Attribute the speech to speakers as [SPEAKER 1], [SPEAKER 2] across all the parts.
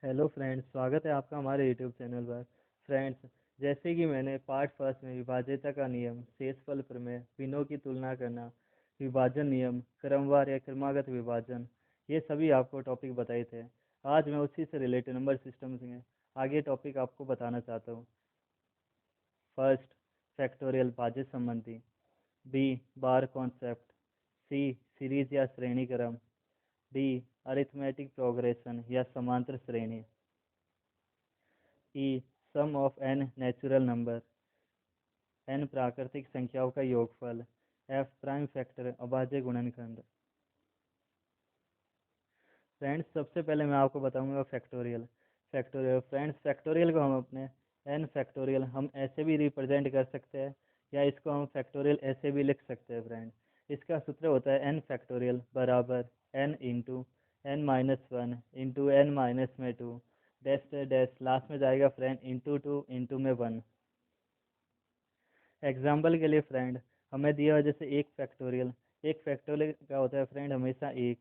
[SPEAKER 1] Hello friends, स्वागत है आपका हमारे यूट्यूब चैनल पर। फ्रेंड्स, जैसे कि मैंने पार्ट फर्स्ट में विभाज्यता का नियम, शेषफल प्रमेय, भिन्नों की तुलना करना, विभाजन नियम, क्रमवार या क्रमागत विभाजन, ये सभी आपको टॉपिक बताए थे। आज मैं उसी से रिलेटेड नंबर सिस्टम्स में आगे टॉपिक आपको बताना चाहता हूँ। फर्स्ट, फैक्टोरियल भाज्य संबंधी। B, bar concept. C, series या श्रेणी क्रम। डी, अरिथमेटिक प्रोग्रेशन या समांतर श्रेणी। E, sum of n natural number. N प्राकृतिक संख्याओं का योगफल। एफ प्राइम फैक्टर अभाज्य गुणनखंड। फ्रेंड्स, सबसे पहले मैं आपको बताऊंगा फैक्टोरियल। फैक्टोरियल फ्रेंड्स, फैक्टोरियल को हम अपने एन फैक्टोरियल हम ऐसे भी रिप्रेजेंट कर सकते हैं, या इसको हम फैक्टोरियल ऐसे भी लिख सकते हैं। फ्रेंड, इसका सूत्र होता है एन फैक्टोरियल बराबर n into n minus one into n minus में टू डैश से डैश लास्ट में जाएगा फ्रेंड इंटू टू इंटू में वन। एग्जाम्पल के लिए फ्रेंड, हमें दिया हुआ जैसे एक फैक्टोरियल का होता है फ्रेंड हमेशा एक।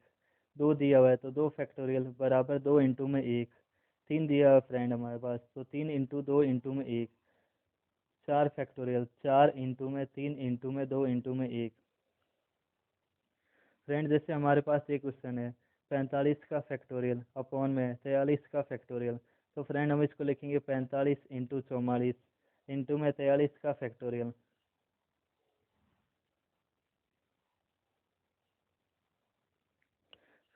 [SPEAKER 1] दो दिया हुआ है तो दो फैक्टोरियल बराबर दो इंटू में एक। तीन दिया हुआ है फ्रेंड हमारे पास, तो तीन इंटू दो इंटू में एक। चार फैक्टोरियल चार इंटू में तीन इंटू में दो इंटू में एक। फ्रेंड, जैसे हमारे पास एक क्वेश्चन है 45 का फैक्टोरियल अपॉन में 43 का फैक्टोरियल, तो फ्रेंड हम इसको लिखेंगे 45 इंटू 44 इंटू में 43 का फैक्टोरियल।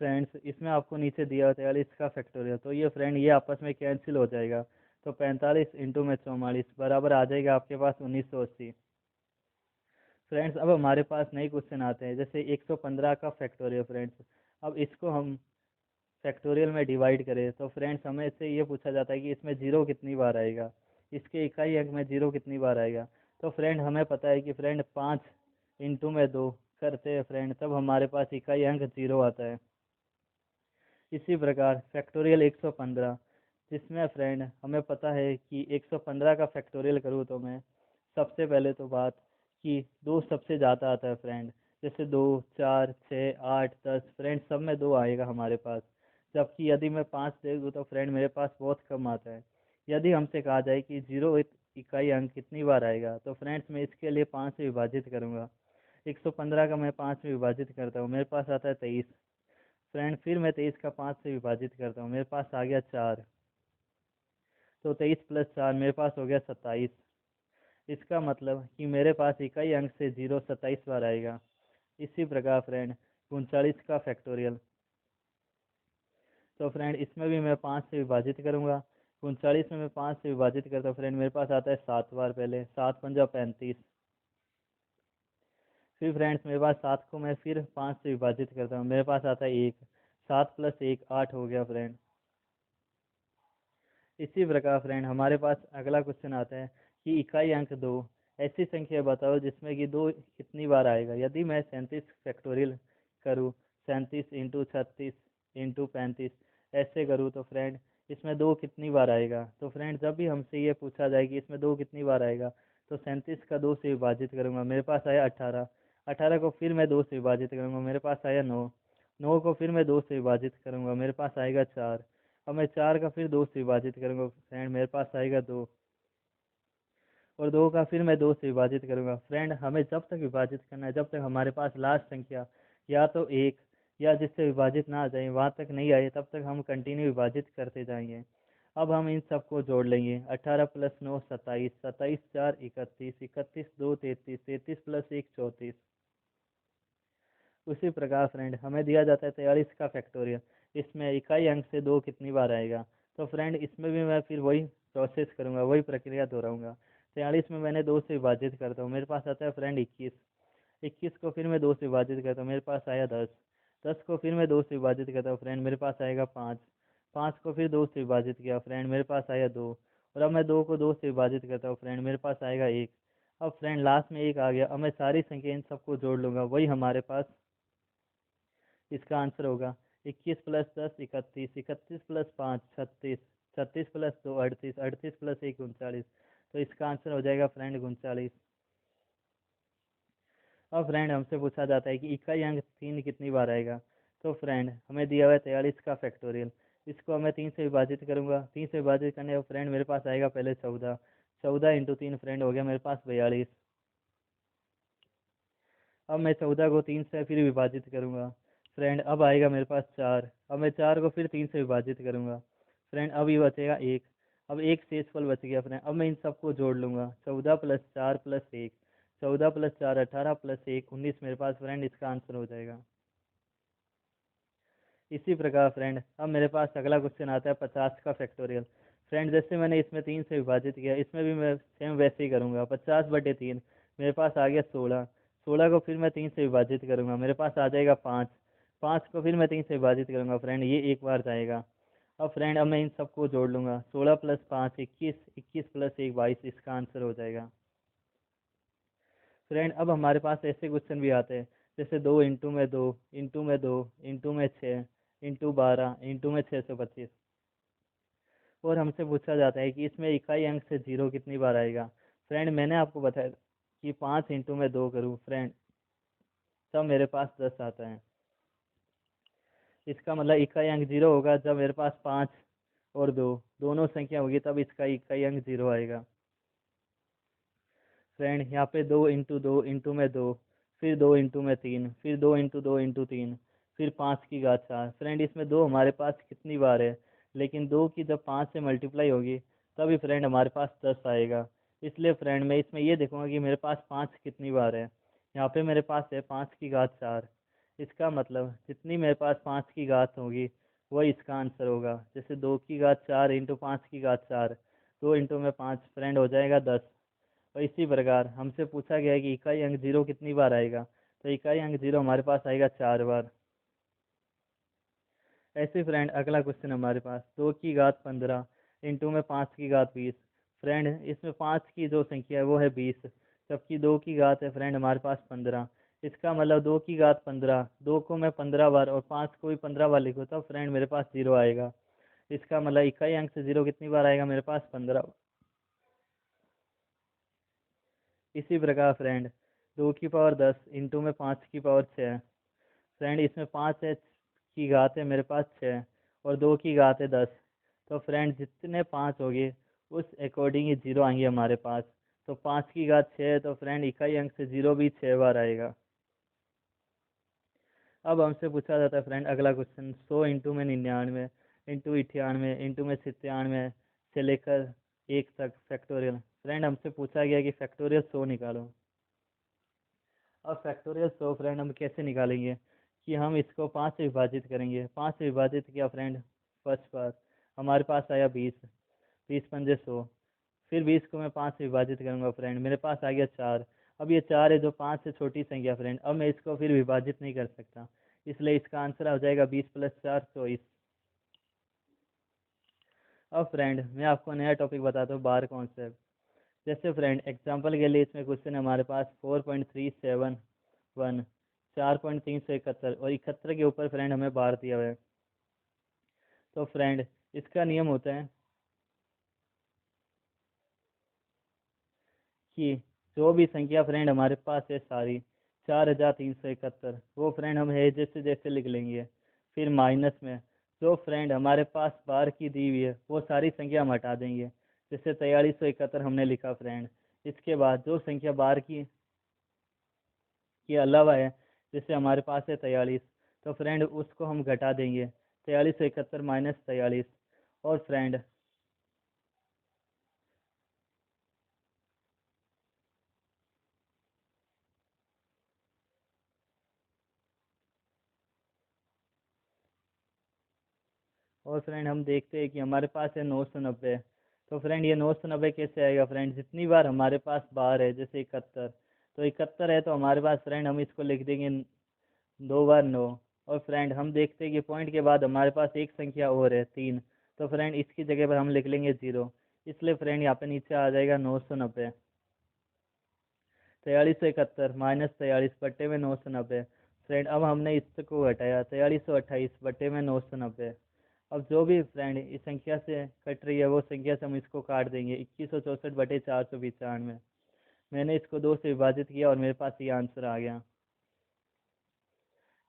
[SPEAKER 1] फ्रेंड्स, इसमें आपको नीचे दिया हुआ 43 का फैक्टोरियल, तो ये फ्रेंड ये आपस में कैंसिल हो जाएगा। तो 45 इंटू में 44 बराबर आ जाएगा आपके पास 1980। फ्रेंड्स, अब हमारे पास नए क्वेश्चन आते हैं जैसे 115 का फैक्टोरियल। फ्रेंड्स, अब इसको हम फैक्टोरियल में डिवाइड करें तो फ्रेंड्स हमें इससे ये पूछा जाता है कि इसमें जीरो कितनी बार आएगा, इसके इकाई अंक में जीरो कितनी बार आएगा। तो फ्रेंड हमें पता है कि फ्रेंड 5 इंटू में 2 करते हैं फ्रेंड, तब हमारे पास इकाई अंक जीरो आता है। इसी प्रकार फैक्टोरियल 115, जिसमें फ्रेंड हमें पता है कि 115 का फैक्टोरियल करूँ तो मैं सबसे पहले तो बात कि दो सबसे ज़्यादा आता है फ्रेंड। जैसे दो, चार, छः, आठ, 10 फ्रेंड सब में दो आएगा हमारे पास। जबकि यदि मैं पाँच दे दूँ तो फ्रेंड मेरे पास बहुत कम आता है। यदि हमसे कहा जाए कि जीरो इकाई अंक कितनी बार आएगा, तो फ्रेंड्स मैं इसके लिए 5 से विभाजित करूँगा। 115 का मैं 5 से विभाजित करता हूँ, मेरे पास आता है 23। फ्रेंड, फिर मैं 23 का 5 से विभाजित करता हूँ, मेरे पास आ गया 4। तो 23 प्लस 4 मेरे पास हो गया 27। इसका मतलब कि मेरे पास इकाई अंक से जीरो 27 बार आएगा। इसी प्रकार फ्रेंड 39 का फैक्टोरियल, तो फ्रेंड इसमें भी मैं 5 से विभाजित करूँगा। 39 में मैं 5 से विभाजित करता हूँ फ्रेंड, मेरे पास आता है 7 बार। पहले 7 पंजा 35। फिर फ्रेंड्स मेरे पास 7 को मैं फिर 5 से विभाजित करता हूँ, मेरे पास आता है 1। 7 प्लस 1 8 हो गया फ्रेंड। इसी प्रकार फ्रेंड हमारे पास अगला क्वेश्चन आता है कि इकाई अंक दो ऐसी संख्या बताओ जिसमें कि दो कितनी बार आएगा। यदि मैं 37 फैक्टोरियल करूँ, 37 इंटू 36 इंटू 35 ऐसे करूँ, तो फ्रेंड इसमें दो कितनी बार आएगा। तो फ्रेंड जब भी हमसे ये पूछा जाए कि इसमें दो कितनी बार आएगा, तो 37 का दो से विभाजित करूँगा, मेरे पास आया 18। 18 को फिर मैं दो से विभाजित करूँगा, मेरे पास आया 9। 9 को फिर मैं दो से विभाजित करूँगा, मेरे पास आएगा 4। अब मैं 4 का फिर दो से विभाजित करूँगा फ्रेंड, मेरे पास आएगा 2। और 2 का फिर मैं दो से विभाजित करूँगा। फ्रेंड हमें जब तक विभाजित करना है जब तक हमारे पास लास्ट संख्या या तो एक या जिससे विभाजित ना आ जाए वहाँ तक नहीं आए, तब तक हम कंटिन्यू विभाजित करते जाएंगे। अब हम इन सबको जोड़ लेंगे। 18 प्लस 9 27, 27 4 31, 31 2 33, 33 प्लस 1 34। उसी प्रकार फ्रेंड हमें दिया जाता है 43 का फैक्टोरियल, इसमें इकाई अंक से दो कितनी बार आएगा। तो फ्रेंड इसमें भी मैं फिर वही प्रोसेस करूँगा, वही प्रक्रिया दोहराऊंगा। 43 में मैंने दो से विभाजित करता हूँ, मेरे पास आता है फ्रेंड 21। 21 को फिर मैं दो से विभाजित करता हूँ, मेरे पास आया 10। 10 को फिर मैं दो से विभाजित करता हूँ फ्रेंड, मेरे पास आएगा 5। 5 को फिर दो से विभाजित किया फ्रेंड, मेरे पास आया 2। और अब मैं 2 को दो से विभाजित करता हूँ फ्रेंड, मेरे पास आएगा 1। अब फ्रेंड लास्ट में 1 आ गया। अब मैं सारी संख्या इन सबको जोड़ लूँगा, वही हमारे पास इसका आंसर होगा। 21 प्लस 10 31, 31 प्लस 5 36, 36 प्लस 2 38, 38 प्लस 1 39। तो इसका आंसर हो जाएगा फ्रेंड 39। अब फ्रेंड हमसे पूछा जाता है कि इकाई अंक तीन कितनी बार आएगा। तो फ्रेंड हमें दिया हुआ है 43 का फैक्टोरियल, इसको मैं 3 से विभाजित करूँगा। 3 से विभाजित करने का फ्रेंड मेरे पास आएगा पहले 14। 14 इंटू 3 फ्रेंड हो गया मेरे पास 42। अब मैं 14 को 3 से फिर विभाजित करूँगा फ्रेंड, अब आएगा मेरे पास 4। अब मैं 4 को फिर 3 से विभाजित करूँगा फ्रेंड, अब ये बचेगा 1। अब एक शेषफल बच गया फ्रेंड। अब मैं इन सबको जोड़ लूँगा, 14 प्लस 4 प्लस 1, 14 प्लस 4 18 प्लस 1 19 मेरे पास फ्रेंड इसका आंसर हो जाएगा। इसी प्रकार फ्रेंड अब मेरे पास अगला क्वेश्चन आता है 50 का फैक्टोरियल। फ्रेंड जैसे मैंने इसमें 3 से विभाजित किया, इसमें भी मैं सेम वैसे ही करूँगा। 50/3 मेरे पास आ गया 16। 16 को फिर मैं 3 से विभाजित करूँगा, मेरे पास आ जाएगा 5। 5 को फिर मैं 3 से विभाजित करूँगा फ्रेंड, ये एक बार जाएगा। अब फ्रेंड अब मैं इन सबको जोड़ लूँगा, 16 प्लस 5 21, 21 प्लस 1 22, इसका आंसर हो जाएगा। फ्रेंड अब हमारे पास ऐसे क्वेश्चन भी आते हैं जैसे 2 इंटू में 2 इंटू में 2 इंटू में 6 इंटू 12 इंटू में 625, और हमसे पूछा जाता है कि इसमें इकाई अंक से जीरो कितनी बार आएगा। फ्रेंड मैंने आपको बताया कि 5 इंटू में 2 करूँ फ्रेंड, तब मेरे पास 10 आता है। इसका मतलब इकाई अंक जीरो होगा जब मेरे पास 5 और 2 दोनों संख्या होगी, तब इसका इकाई अंक जीरो आएगा। फ्रेंड यहाँ पे 2 में 2, फिर 2 में 3, फिर 2 इंटू 3, फिर 5 की घात 4। फ्रेंड इसमें 2 हमारे पास कितनी बार है, लेकिन 2 की जब 5 से मल्टीप्लाई होगी तभी फ्रेंड हमारे पास 10 आएगा। इसलिए फ्रेंड मैं इसमें ये देखूंगा कि मेरे पास 5 कितनी बार है। यहाँ पे मेरे पास है 5 की घात 4। इसका मतलब जितनी मेरे पास 5 की घात होगी वही इसका आंसर होगा। जैसे 2 की घात 4 इंटू 5 की घात 4, 2 इंटू में 5 फ्रेंड हो जाएगा 10। और इसी प्रकार हमसे पूछा गया है कि इकाई अंक जीरो कितनी बार आएगा, तो इकाई अंक जीरो हमारे पास आएगा 4 बार। ऐसे फ्रेंड अगला क्वेश्चन हमारे पास 2 की घात 15 इंटू में 5 की घात 20। फ्रेंड इसमें 5 की जो संख्या है वो है 20, जबकि 2 की घात है फ्रेंड हमारे पास 15। इसका मतलब 2 की घात 15, 2 को मैं 15 बार और 5 को भी 15 बार लिखूँ तब फ्रेंड मेरे पास जीरो आएगा। इसका मतलब इकाई अंक से जीरो कितनी बार आएगा मेरे पास 15। इसी प्रकार फ्रेंड 2 की पावर 10 इंटू में 5 की पावर 6। फ्रेंड इसमें 5 की घात है मेरे पास 6 और 2 की घात है 10, तो फ्रेंड जितने 5 होंगे उस अकॉर्डिंग ही जीरो आएंगे हमारे पास। तो 5 की घात 6 है तो फ्रेंड इकाई अंक से जीरो भी 6 बार आएगा। अब हमसे पूछा जाता है फ्रेंड अगला क्वेश्चन 100 इंटू में 99 इंटू 98 इंटू में 97 से लेकर 1 तक फैक्टोरियल। फ्रेंड हमसे पूछा गया कि फैक्टोरियल 100 निकालो। अब फैक्टोरियल 100 फ्रेंड हम कैसे निकालेंगे कि हम इसको 5 से विभाजित करेंगे। 5 से विभाजित किया फ्रेंड, फर्स्ट बार हमारे पास आया 20, 20 पंजे 100। फिर 20 को मैं 5 से विभाजित करूंगा फ्रेंड, मेरे पास आ गया 4। अब ये 4 है जो 5 से छोटी संख्या फ्रेंड, अब मैं इसको फिर विभाजित नहीं कर सकता, इसलिए इसका आंसर हो जाएगा 20 प्लस 4 24। अब फ्रेंड मैं आपको नया टॉपिक बताता हूँ, बार कॉन्सेप्ट। जैसे फ्रेंड एग्जांपल के लिए इसमें क्वेश्चन हमारे पास 4.371, 4.371 और 71 के ऊपर फ्रेंड हमें बार दिया हुआ है। तो फ्रेंड इसका नियम होता है कि जो भी संख्या फ्रेंड हमारे पास है सारी 4371, वो फ्रेंड हम है जैसे जैसे लिख लेंगे। फिर माइनस में जो फ्रेंड हमारे पास बार की दी हुई है वो सारी संख्या हम हटा देंगे, जैसे 4371 हमने लिखा फ्रेंड। इसके बाद जो संख्या बार की के अलावा है, जैसे हमारे पास है 43, तो फ्रेंड उसको हम घटा देंगे, 4371 माइनस 43। और फ्रेंड हम देखते हैं कि हमारे पास है 990। तो फ्रेंड ये 990 कैसे आएगा फ्रेंड, जितनी बार हमारे पास बार है जैसे 71, तो 71 है तो हमारे पास फ्रेंड हम इसको लिख देंगे 2 बार 9। और फ्रेंड हम देखते हैं कि पॉइंट के बाद हमारे पास एक संख्या और है 3, तो फ्रेंड इसकी जगह पर हम लिख लेंगे 0। इसलिए फ्रेंड यहाँ पे नीचे आ जाएगा 990। 4371 माइनस 43 बट्टे में 990। फ्रेंड अब हमने इसको घटाया, 4328 बट्टे में 990। अब जो भी फ्रेंड इस संख्या से कट रही है वो संख्या से हम इसको काट देंगे, 2164/495। मैंने इसको 2 से विभाजित किया और मेरे पास ये आंसर आ गया।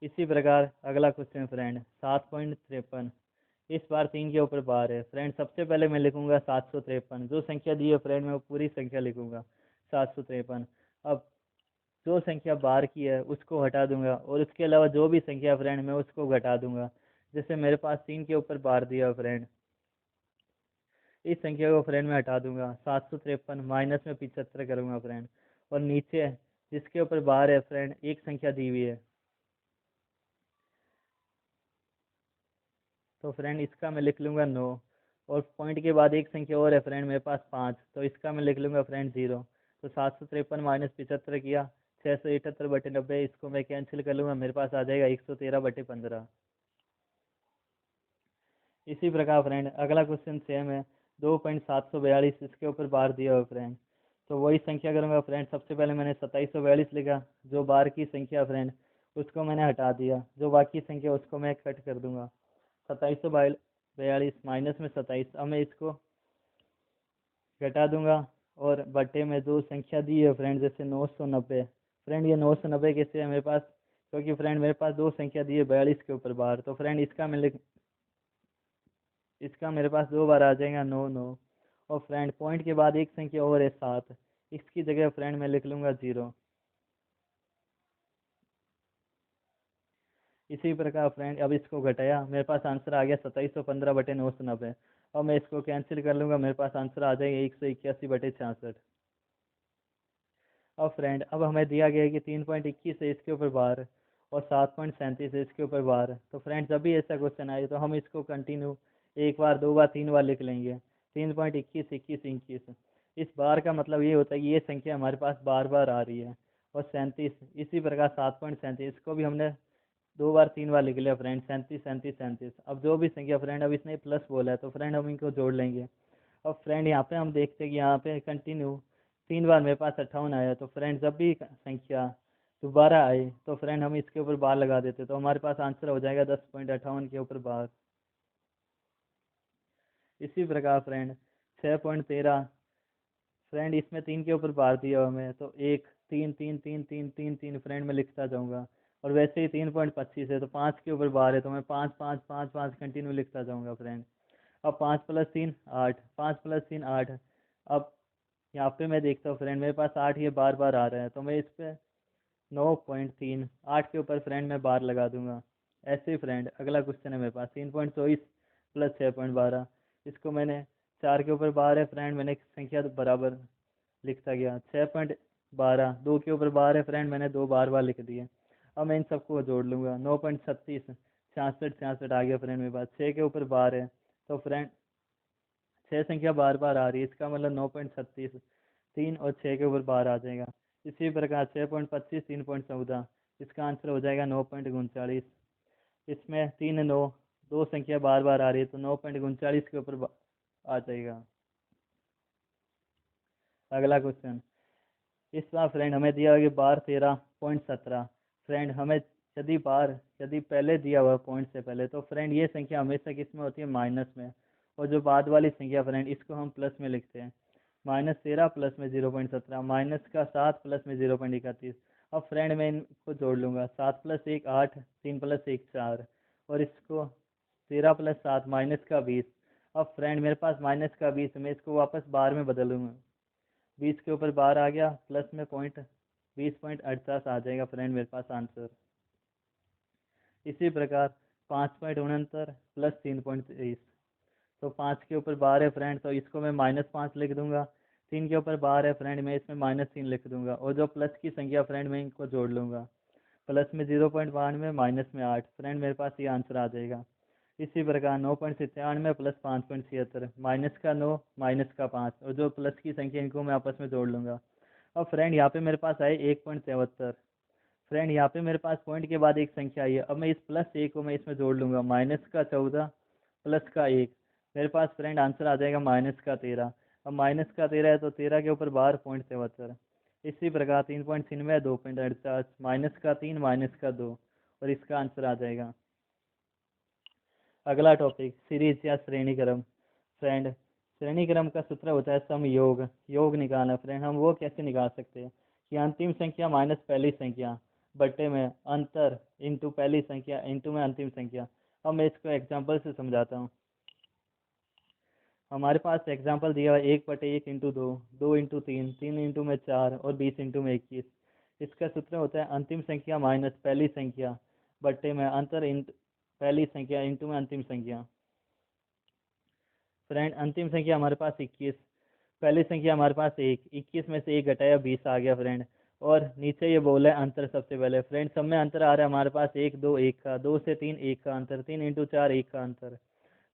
[SPEAKER 1] इसी प्रकार अगला क्वेश्चन फ्रेंड 7.53 इस बार 3 के ऊपर बार है फ्रेंड। सबसे पहले मैं लिखूंगा 753, जो संख्या दी है फ्रेंड मैं वो पूरी संख्या लिखूंगा 753। अब जो संख्या बार की है उसको हटा दूंगा और उसके अलावा जो भी संख्या फ्रेंड मैं उसको घटा दूंगा। जैसे मेरे पास 3 के ऊपर बार दिया है फ्रेंड, इस संख्या को फ्रेंड में हटा दूंगा, 753 माइनस में 75 करूंगा फ्रेंड। और नीचे जिसके ऊपर बार है फ्रेंड एक संख्या दी हुई है, तो फ्रेंड इसका मैं लिख लूंगा 9। और पॉइंट के बाद एक संख्या और है फ्रेंड मेरे पास 5, तो इसका मैं लिख लूंगा फ्रेंड 0। तो 753 माइनस 75 किया 678/90, इसको मैं कैंसिल कर लूंगा, मेरे पास आ जाएगा 113/15। इसी प्रकार फ्रेंड अगला क्वेश्चन सेम है, 2.742, इसके ऊपर बार दिया हुआ फ्रेंड। तो वही संख्या करूंगा फ्रेंड। सबसे पहले मैंने 2742 लिखा, जो बार की संख्या फ्रेंड उसको मैंने हटा दिया, जो बाकी संख्या उसको मैं कट कर दूंगा। 2742 माइनस में 27, अब मैं इसको घटा दूंगा। और बट्टे में जो संख्या दी है फ्रेंड जैसे 990, फ्रेंड ये 990 कैसे है मेरे पास, क्योंकि फ्रेंड मेरे पास दो संख्या दी है 42 के ऊपर बार, तो फ्रेंड इसका मेरे पास 2 बार आ जाएगा 9 9। और फ्रेंड पॉइंट के बाद एक संख्या और है 7, इसकी जगह फ्रेंड मैं लिख लूंगा 0। इसी प्रकार फ्रेंड अब इसको घटाया, मेरे पास आंसर आ गया 2715/990। और मैं इसको कैंसिल कर लूंगा, मेरे पास आंसर आ जाएगा 181/66। अब फ्रेंड अब हमें दिया गया है कि 3.21 है इसके ऊपर बार और 7.37 है इसके ऊपर बार। तो फ्रेंड जब भी ऐसा क्वेश्चन आए तो हम इसको कंटिन्यू एक बार, दो बार, तीन बार लिख लेंगे। 3.21, 21, 21, इस बार का मतलब ये होता है कि ये संख्या हमारे पास बार बार आ रही है। और 37 इसी प्रकार 7.37, इसको भी हमने दो बार, तीन बार लिख लिया फ्रेंड, 37, 37, 37। अब जो भी संख्या फ्रेंड अब इसने प्लस बोला है तो फ्रेंड हम इनको जोड़ लेंगे। अब फ्रेंड यहाँ पे हम देखते हैं कि यहाँ पे कंटिन्यू 3 बार मेरे पास 58 आया, तो फ्रेंड जब भी संख्या दोबारा आए तो फ्रेंड हम इसके ऊपर बार लगा देते, तो हमारे पास आंसर हो जाएगा 10.58 के ऊपर बार। इसी प्रकार फ्रेंड 6.13, फ्रेंड इसमें 3 के ऊपर बार दिया हुआ हमें, तो 1 3 3 3 3 3 3 फ्रेंड में लिखता जाऊंगा। और वैसे ही 3.25 है तो 5 के ऊपर बार है, तो मैं 5 5 5 5 कंटिन्यू लिखता जाऊंगा फ्रेंड। अब 5 + 3 8, 5 + 3 8। अब यहाँ पे मैं देखता हूँ फ्रेंड मेरे पास 8 ये बार बार आ रहा है, तो मैं इस पे 9.3 8 के ऊपर फ्रेंड मैं बार लगा दूंगा। ऐसे ही फ्रेंड अगला क्वेश्चन है मेरे पास 3.24 + 6.12, इसको मैंने 4 के ऊपर बार है फ्रेंड, मैंने एक संख्या बराबर लिखता गया। 6.12 2 के ऊपर बार है फ्रेंड, मैंने दो बार बार लिख दिए। अब मैं इन सबको जोड़ लूंगा, 9.36 66 66 आ गया फ्रेंड मेरे पास। 6 के ऊपर बार है तो फ्रेंड 6 संख्या बार बार आ रही है, इसका मतलब 9.36 3 और 6 के ऊपर बार आ जाएगा। इसी प्रकार 6.25 3.14, इसका आंसर हो जाएगा 9.39। इसमें 3 9 दो संख्या बार बार आ रही है तो 9.39 के ऊपर आ जाएगा। अगला क्वेश्चन, इस बार फ्रेंड हमें दिया हुआ कि बार 13.17, फ्रेंड हमें यदि पहले दिया हुआ पॉइंट से पहले, तो फ्रेंड ये संख्या हमेशा किस में होती है, माइनस में। और जो बाद वाली संख्या फ्रेंड इसको हम प्लस में लिखते हैं। -13 प्लस में 0.17, -7 प्लस में 0.31। अब फ्रेंड मैं इनको जोड़ लूंगा, 7 + 1 8, 3 + 1 4, और इसको 13 + 7 -20। अब फ्रेंड मेरे पास -20, मैं इसको वापस बार में बदलूंगा, 20 के ऊपर बार आ गया, प्लस में 20.48 आ जाएगा फ्रेंड मेरे पास आंसर। इसी प्रकार 5.69 + 3.23, तो 5 के ऊपर बार है फ्रेंड, तो इसको मैं -5 लिख दूंगा। 3 के ऊपर बार है फ्रेंड, मैं इसमें -3 लिख दूंगा। और जो प्लस की संख्या फ्रेंड मैं इनको जोड़ लूंगा, प्लस में 0.92 माइनस में 8, फ्रेंड मेरे पास ये आंसर आ जाएगा। इसी प्रकार 9.97 + 5.76, माइनस का 9 माइनस का 5, और जो प्लस की संख्या इनको मैं आपस में जोड़ लूंगा। अब फ्रेंड यहाँ पे मेरे पास आए 1.77, फ्रेंड यहाँ पे मेरे पास पॉइंट के बाद एक संख्या आई है। अब मैं इस +1 को मैं इसमें जोड़ लूंगा, -14 प्लस का 1, मेरे पास फ्रेंड आंसर आ जाएगा -13। अब -13 है तो 13 के ऊपर बार 0.77। इसी प्रकार 3.96 2.48, -3 -2, और इसका आंसर आ जाएगा। अगला टॉपिक सीरीज या श्रेणी क्रम। फ्रेंड श्रेणी क्रम का सूत्र होता है सम योग, योग निकालना। फ्रेंड हम वो कैसे निकाल सकते हैं कि अंतिम संख्या माइनस पहली संख्या बट्टे में अंतर इंटू पहली संख्या इंटू में अंतिम संख्या। अब मैं इसको एग्जांपल से समझाता हूँ। हमारे पास एग्जाम्पल दिया है 1/1 इंटू 2, 2 इंटू 3, 3 इंटू में 4 और 20 इंटू में 21। इसका सूत्र होता है अंतिम संख्या माइनस पहली संख्या बट्टे में अंतर इंटू पहली संख्या इंटू में अंतिम संख्या। फ्रेंड अंतिम संख्या हमारे पास 21, पहली संख्या हमारे पास 1, 21 में से 1 घटाया 20 आ गया फ्रेंड। और नीचे ये बोला है अंतर सबसे पहले। फ्रेंड सब में अंतर आ रहा है हमारे पास 1 2 1 का, 2 से 3 1 का अंतर, 3 इंटू 4 1 का अंतर।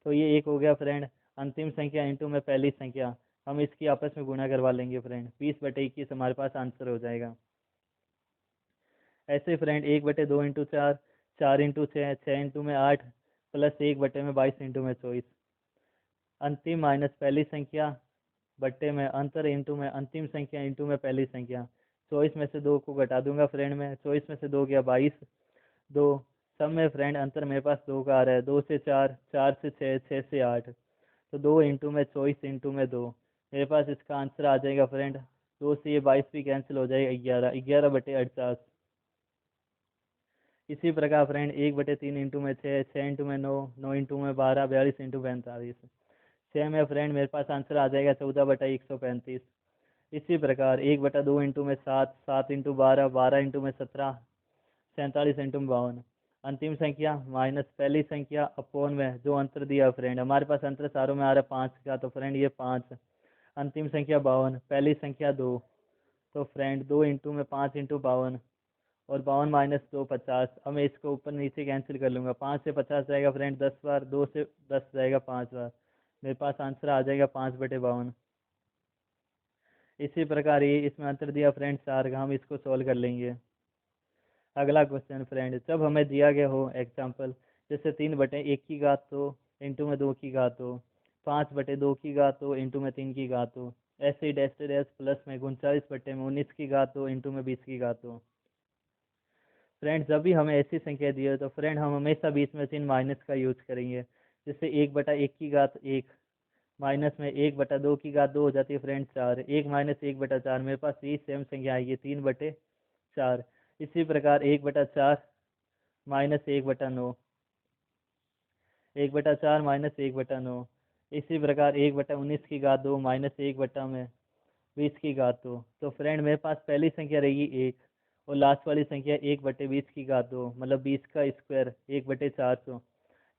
[SPEAKER 1] तो ये 1 हो गया फ्रेंड अंतिम संख्या इंटू में पहली संख्या। हम इसकी आपस में गुणा करवा लेंगे फ्रेंड, 20/21 हमारे पास आंसर हो जाएगा। ऐसे फ्रेंड 1/2 इंटू 4, 4 इंटू 6, 6 इंटू में 8 प्लस 1/22 इंटू में 24। अंतिम माइनस पहली संख्या बट्टे में अंतर इंटू में अंतिम संख्या इंटू में पहली संख्या। 24 में से 2 को घटा दूंगा फ्रेंड में, 24 में से 2 गया 22, 2 सब में फ्रेंड अंतर मेरे पास 2 का आ रहा है, 2 से 4, 4 से 6, 6 से 8, तो 2 इंटू में 24 इंटू में 2 मेरे पास इसका आंसर आ जाएगा फ्रेंड। 2 से ये 22 भी कैंसिल हो जाएगा, 11, 11/48। इसी प्रकार फ्रेंड 1/3 इंटू में 6, 6 इंटू में 9, 9 इंटू में 12, 42 इंटू 45। 6 में फ्रेंड मेरे पास आंसर आ जाएगा 14/135। इसी प्रकार 1/2 इंटू में 7, 7 इंटू 12, 12 इंटू में 17, 47 इंटू 52। अंतिम संख्या माइनस पहली संख्या अपोन में जो अंतर दिया फ्रेंड, हमारे पास अंतर सारों में आ रहा है 5 का, तो फ्रेंड ये 5। अंतिम संख्या 52, पहली संख्या 2, तो फ्रेंड 2 इंटू में 5 इंटू 52 और 52 माइनस 2 50। अब मैं इसको ऊपर नीचे कैंसिल कर लूँगा, 5 से 50 जाएगा फ्रेंड 10 बार, 2 से 10 जाएगा 5 बार, मेरे पास आंसर आ जाएगा 5/52। इसी प्रकार ये इसमें अंतर दिया फ्रेंड 4 का, हम इसको सॉल्व कर लेंगे। अगला क्वेश्चन फ्रेंड, जब हमें दिया गया हो एग्जाम्पल जैसे 3/1 इंटू में 2, 5/2 इंटू में 3, ऐसे ही डैश प्लस में 39/19 इंटू में 20। फ्रेंड जब भी हमें ऐसी संख्या दी है तो फ्रेंड हम हमेशा बीच में चिन्ह माइनस का यूज करेंगे। जैसे 1/1 माइनस में 1/2 हो जाती है फ्रेंड 4, 1 माइनस 1/4 मेरे पास यही सेम संख्या आएगी 3/4। इसी प्रकार 1/4 माइनस 1/9, 1/4 माइनस 1/9। इसी प्रकार 1/19 माइनस 1/20। तो फ्रेंड मेरे पास पहली संख्या रहेगी 1 और लास्ट वाली संख्या 1/20, मतलब 20 का स्क्वायर 1/400।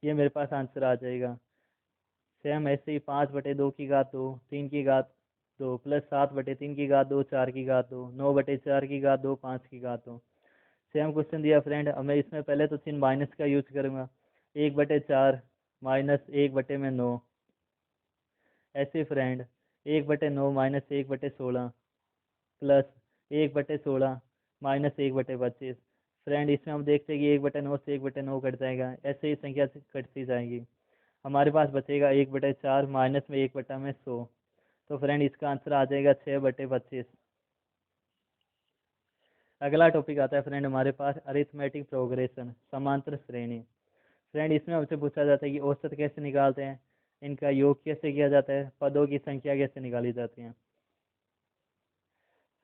[SPEAKER 1] ये मेरे पास आंसर आ जाएगा। सेम ऐसे ही 5/2, 3 प्लस 7/3, 4, 9/4, 5। सेम क्वेश्चन दिया फ्रेंड, अब मैं इसमें पहले तो चिन्ह माइनस का यूज करूँगा, 1/4 माइनस 1/9। ऐसे friend 1/9 minus 1/16 plus 1/16 minus 1/25। Friend इसमें हम देखते हैं कि 1/9 से 1/9 कट जाएगा, ऐसे ही संख्या से कटती जाएगी। हमारे पास बचेगा 1/4 माइनस में 1/100। तो फ्रेंड इसका आंसर आ जाएगा 6/25। अगला टॉपिक आता है फ्रेंड हमारे पास अरिथमेटिक प्रोग्रेशन, समांतर श्रेणी। फ्रेंड इसमें हमसे पूछा जाता है कि औसत कैसे निकालते हैं, इनका योग कैसे किया जाता है, पदों की संख्या कैसे निकाली जाती है।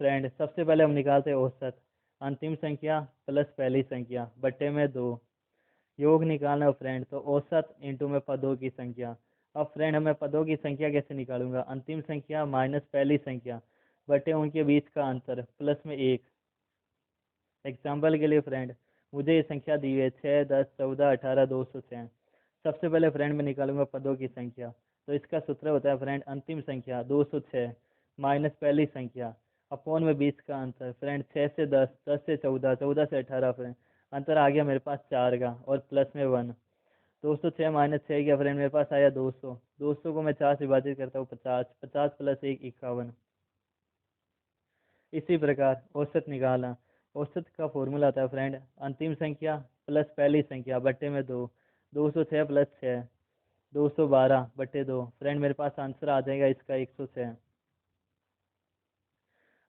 [SPEAKER 1] फ्रेंड सबसे पहले हम निकालते हैं औसत, अंतिम संख्या प्लस पहली संख्या बट्टे में 2। योग निकालना हो फ्रेंड तो औसत इंटू में पदों की संख्या। अब फ्रेंड हमें पदों की संख्या कैसे निकालूंगा, अंतिम संख्या माइनस पहली संख्या बटे उनके बीच का अंतर प्लस में 1। एग्जाम्पल के लिए फ्रेंड मुझे ये संख्या दी है 6, 10, 14, 18, 206। सबसे पहले फ्रेंड मैं निकालूंगा पदों की संख्या, तो इसका सूत्र होता है फ्रेंड अंतिम संख्या 206 माइनस पहली संख्या अपोन में 20 का अंतर। फ्रेंड 6 से 10, 10 से 14, 14 से 18 फ्रेंड अंतर आ गया मेरे पास 4 का और प्लस में 1। 206 माइनस 6 गया फ्रेंड मेरे पास आया 200। 200 को मैं 4 से विभाजित करता हूँ 50, 50 प्लस 1 51। इसी प्रकार औसत निकालना, औसत का फॉर्मूला आता है फ्रेंड अंतिम संख्या प्लस पहली संख्या बट्टे में 2, 206 प्लस 6 212/2। फ्रेंड मेरे पास आंसर आ जाएगा इसका 106।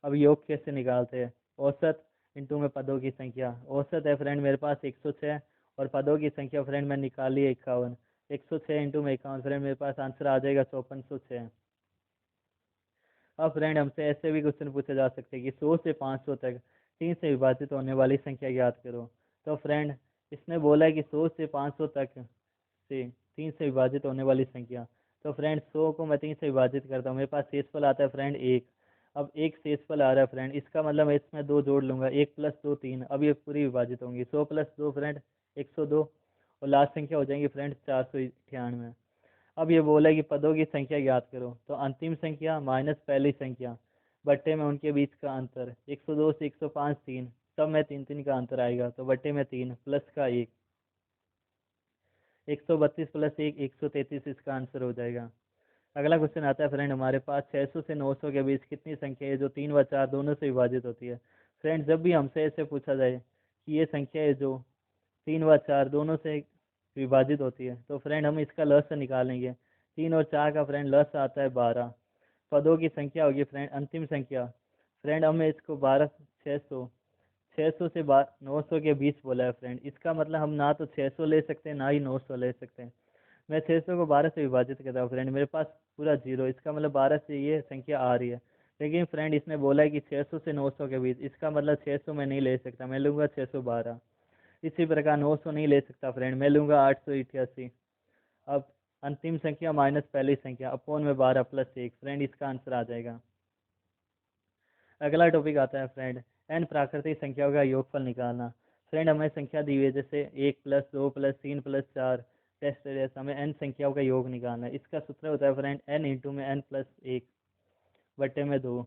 [SPEAKER 1] अब योग कैसे निकालते हैं, औसत इंटू में पदों की संख्या। औसत है फ्रेंड मेरे पास 106 और पदों की संख्या फ्रेंड मैं निकाली है 51। 106 इंटू में 51 फ्रेंड मेरे पास आंसर आ जाएगा 5406। अब फ्रेंड हमसे ऐसे भी क्वेश्चन पूछे जा सकते हैं कि 100 से 500 तक 3 से विभाजित होने वाली संख्या याद करो। तो फ्रेंड इसने बोला है कि 100 से 500 तक से 3 से विभाजित होने वाली संख्या, तो फ्रेंड 100 को मैं 3 से विभाजित करता हूँ, मेरे पास शेषफल आता है फ्रेंड 1। अब एक शेषफल आ रहा है फ्रेंड, इसका मतलब मैं इसमें 2 जोड़ लूंगा, 1 + 2 3। अब ये पूरी विभाजित होंगी, 100 + 2 फ्रेंड 102, और लास्ट संख्या हो जाएंगी फ्रेंड 498। अब ये बोला कि पदों की संख्या ज्ञात करो, तो अंतिम संख्या माइनस पहली संख्या बट्टे में उनके बीच का अंतर, 102 से 105 3, सब में 3 3 का अंतर आएगा, तो बट्टे में 3 प्लस का 1, 132 + 1 133 इसका आंसर हो जाएगा। अगला क्वेश्चन आता है फ्रेंड, हमारे पास 600 से 900 के बीच कितनी संख्या है जो 3 व 4 दोनों से विभाजित होती है। फ्रेंड जब भी हमसे ऐसे पूछा जाए कि ये संख्या है जो 3 व 4 दोनों से विभाजित होती है, तो फ्रेंड हम इसका लस निकालेंगे। 3 और 4 का फ्रेंड लस आता है 12। पदों की संख्या होगी फ्रेंड अंतिम संख्या। फ्रेंड हमें इसको 12 600 से 900 के बीच बोला है फ्रेंड, इसका मतलब हम ना तो 600 ले सकते हैं ना ही 900 ले सकते हैं। मैं 600 को 12 से विभाजित करता हूँ फ्रेंड, मेरे पास पूरा 0, इसका मतलब 12 से ये संख्या आ रही है। लेकिन फ्रेंड इसने बोला है कि 600 से 900 के बीच, इसका मतलब 600 में नहीं ले सकता, मैं लूँगा 612। इसी प्रकार 900 नहीं ले सकता फ्रेंड, मैं लूँगा 888। अब अंतिम संख्या माइनस पहली संख्या अपॉन में 12 + 1, फ्रेंड इसका आंसर आ जाएगा। अगला टॉपिक आता है फ्रेंड, n प्राकृतिक संख्याओं का योगफल निकालना। फ्रेंड हमें संख्या दी हुई है, जैसे 1 + 2 + 3 + 4 टेस्ट एरिया, हमें n संख्याओं का योग निकालना है। इसका सूत्र होता है फ्रेंड n इंटू में n + 1 बट्टे में 2।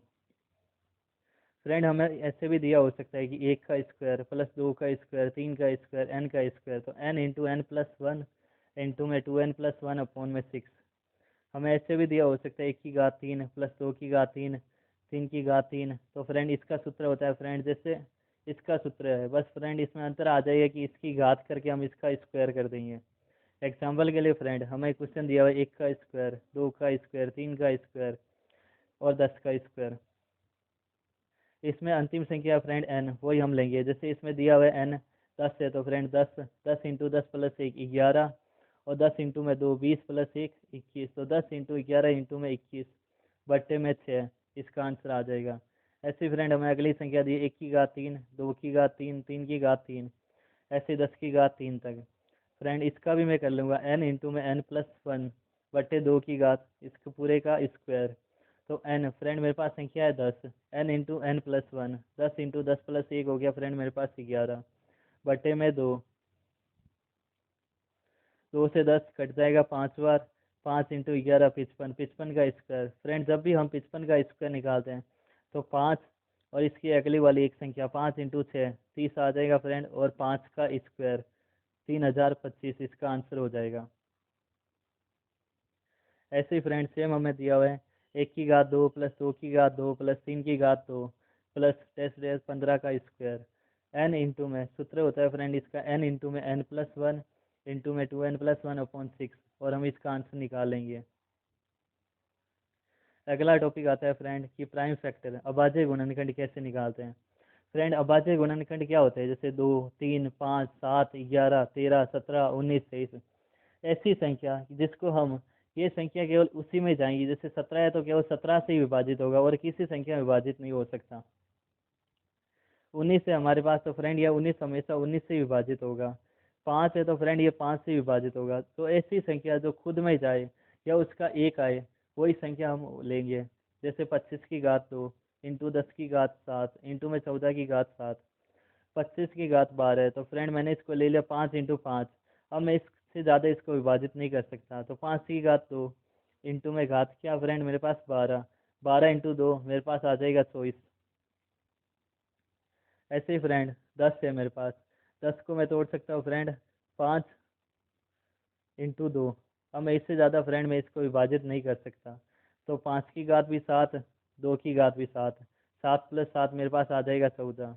[SPEAKER 1] फ्रेंड हमें ऐसे भी दिया हो सकता है कि 1 का स्क्वायर + 2 का स्क्वायर 3 का स्क्वायर n का स्क्वायर, तो n इंटू n + 1 इंटू में 2n + 1 अपॉन में 6। हमें ऐसे भी दिया हो सकता है 1 की घात 3 + 2 की घात 3 3 की घात 3। तो फ्रेंड इसका सूत्र होता है फ्रेंड, जैसे इसका सूत्र है, बस फ्रेंड इसमें अंतर आ जाएगा कि इसकी घात करके हम इसका स्क्वायर कर देंगे। एग्जाम्पल के लिए फ्रेंड हमें क्वेश्चन दिया हुआ है 1 का स्क्वायर 2 का स्क्वायर 3 का स्क्वायर और 10 का स्क्वायर। इसमें अंतिम संख्या फ्रेंड n, वही हम लेंगे। जैसे इसमें दिया हुआ है n 10 है, तो फ्रेंड 10 10 इंटू 10 + 1 11, और 10 इंटू में 2 20 + 1 21, तो 10 इंटू 11 इंटू में 21 बट्टे में 6, इसका आंसर आ जाएगा। ऐसे फ्रेंड हमें अगली संख्या दी 1 की घात 3 2 की घात 3 3 की घात 3, ऐसे 10 की घात 3 तक। फ्रेंड इसका भी मैं कर लूँगा n इंटू में n + 1 बट्टे 2 की घात, इसके पूरे का स्क्वायर। तो n फ्रेंड मेरे पास संख्या है 10, n इंटू n + 1, 10 इंटू 10 + 1 हो गया फ्रेंड मेरे पास 11 बट्टे में 2। 2 से 10 कट जाएगा 5 बार, 5 इंटू 11 55, 55 का स्क्वायर। फ्रेंड जब भी हम 55 का स्क्वायर निकालते हैं तो 5 और इसकी अगली वाली एक संख्या 5 इंटू 6 30 आ जाएगा फ्रेंड, और 5 का स्क्वायर 3025, इसका आंसर हो जाएगा। ऐसे ही फ्रेंड सेम हमें दिया हुआ है 1 की घात 2 + 2 की घात 2 + 3 की घात 2 प्लस टेस्ट डेस 15 का स्क्वायर। n इंटू में सूत्र होता है फ्रेंड इसका n इंटू में n + 1 इंटू में 2n + 1 अपॉन 6, और हम इसका आंसर निकालेंगे। अगला टॉपिक आता है फ्रेंड कि प्राइम फैक्टर अभाज्य गुणनखंड कैसे निकालते हैं। फ्रेंड अभाज्य गुणनखंड क्या होते हैं, जैसे 2 3 5 7 11 13 17 19 23, ऐसी संख्या जिसको हम, ये संख्या केवल उसी में जाएंगी, जैसे 17 है तो केवल 17 से ही विभाजित होगा और किसी संख्या में विभाजित नहीं हो सकता। 19 है हमारे पास, तो फ्रेंड यह 19 हमेशा 19 से विभाजित होगा। 5 है तो फ्रेंड ये 5 से विभाजित होगा। तो ऐसी संख्या जो खुद में जाए या उसका एक आए, वही संख्या हम लेंगे। जैसे 25 की घात 2 इंटू 10 की घात 7 इंटू में 14 की घात 7, 25 की घात 12 है, तो फ्रेंड मैंने इसको ले लिया 5 इंटू 5। अब मैं इससे ज़्यादा इसको विभाजित नहीं कर सकता, तो 5 की घात 2 इंटू में घात क्या फ्रेंड मेरे पास 12, 12 इंटू 2 मेरे पास आ जाएगा 24। ऐसे ही फ्रेंड 10 है मेरे पास, 10 को मैं तोड़ सकता हूँ फ्रेंड 5 इंटू 2। अब मैं इससे ज़्यादा फ्रेंड मैं इसको विभाजित नहीं कर सकता, तो 5 की घात भी 7, 2 की घात भी 7, 7 + 7 मेरे पास आ जाएगा 14।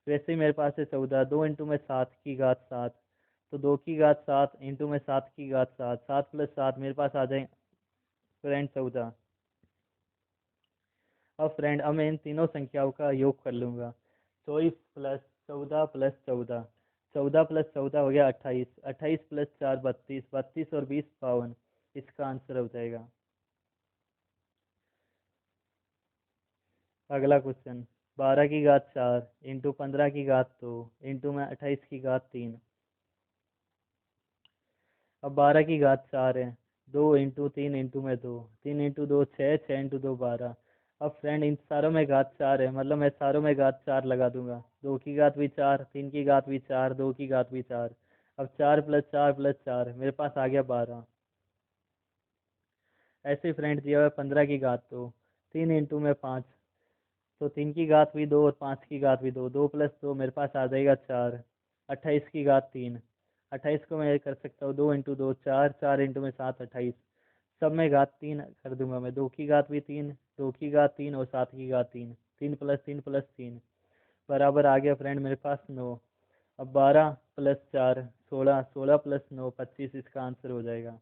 [SPEAKER 1] वैसे ही मेरे पास है 14, 2 इंटू में 7 की घात 7, तो 2 की घात 7 इंटू में 7 की घात 7, 7 + 7 मेरे पास आ जाए फ्रेंड 14। अब फ्रेंड अब मैं इन तीनों संख्याओं का योग कर लूँगा, 24 + 14 + 14, 14 + 14 हो गया 28, 28 + 4 32, 32 और 20 52, इसका आंसर हो जाएगा। अगला क्वेश्चन, 12 की घात 4 इंटू 15 की घात 2 इंटू में 28 की घात 3। अब 12 की घात 4 है, 2 × 3 × 2 3 × 2 6, 6 × 2 12। अब फ्रेंड इन सारों में घात 4 है, मतलब मैं सारों में घात 4 लगा दूंगा। 2 की घात भी 4, 3 की घात भी 4, 2 की घात भी 4। अब 4 + 4 + 4 मेरे पास आ गया 12। ऐसे ही फ्रेंड दिया हुआ है 15 की घात 2, 3 × 5, तो 3 की घात भी 2 और 5 की घात भी 2, 2 + 2 मेरे पास आ जाएगा 4। 28 की घात 3, 28 को मैं कर सकता हूँ 2 × 2 4, 4 × में 7 28। सब में घात 3 कर दूंगा मैं। 2 की घात भी 3, 2 की घात 3 और 7 की घात 3, 3 + 3 + 3 बराबर आ गया फ्रेंड मेरे पास 9। अब 12 + 4 16, 16 + 9 25 इसका आंसर हो जाएगा।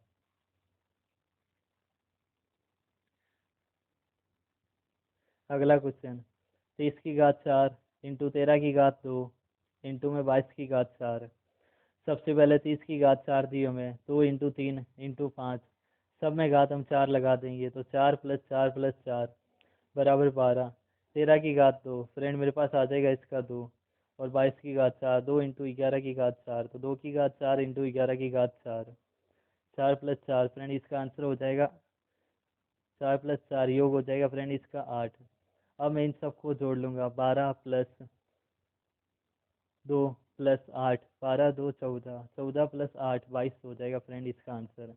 [SPEAKER 1] अगला क्वेश्चन, 30 की घात 4 इंटू 13 की घात 2 इंटू में 22 की घात 4। सबसे पहले 30 की घात 4 दी हमें, 2 × 3 × 5, सब में घात हम 4 लगा देंगे, तो 4 + 4 + 4 बराबर 12। 13 की घात 2 फ्रेंड मेरे पास आ जाएगा इसका 2, और 22 की घात 4, 2 × 11 की घात 4, तो 2 की घात 4 × 11 की घात 4, 4 + 4 फ्रेंड इसका आंसर हो जाएगा 4 + 4 योग हो जाएगा फ्रेंड इसका 8। अब मैं इन सबको जोड़ लूंगा, 12 + 2 + 8, 12 2 14, 14 + 8 22 हो जाएगा फ्रेंड इसका आंसर।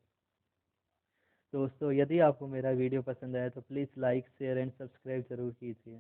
[SPEAKER 1] दोस्तों यदि आपको मेरा वीडियो पसंद आया तो please like share and subscribe जरूर कीजिए।